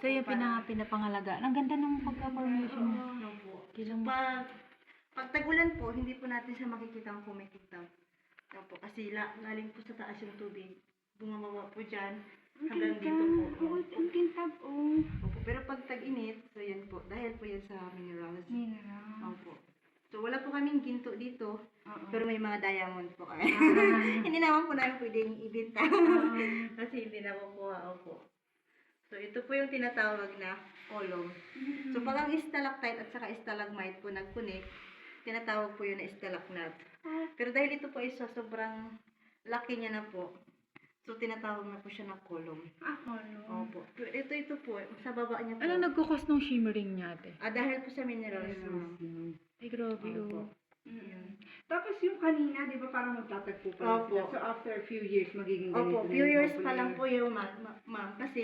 So, yung pinapangalaga. Ang ganda ng pagka-formation mo. Opo. Kilang Pag tag-ulan po, hindi po natin siya makikita ang kumikita. Opo, kasi lalim po sa taas yung tubig. Bumababa po dyan. Hanggang dito po. Ang kintab, oh. Opo, pero pag tag-init, so yan po. Dahil po yan sa minerals. Mineral. Opo. So, wala po kaming ginto dito. Pero may mga diamond po kami. Hindi naman po namin pwedeng ibenta. Kasi hindi na po opo. So, ito po yung tinatawag na column. So, pag ang stalactite at saka stalagmite po nag-connect, tinatawag po yun na stalagmite. Pero dahil ito po ay sobrang laki niya na po, so tinatawag na po siya na column. Column. Opo. Ito po, sa baba niya po. Ano nagkukos ng shimmering niya, ate? Dahil po sa minerals. Ay, grabe, Opo. oh. Tapos yung kanina, di ba parang magtatagpo pa Opo. sila? So after a few years, magiging Opo, ganito few na yung years pa popular. lang po yung ma'am. Kasi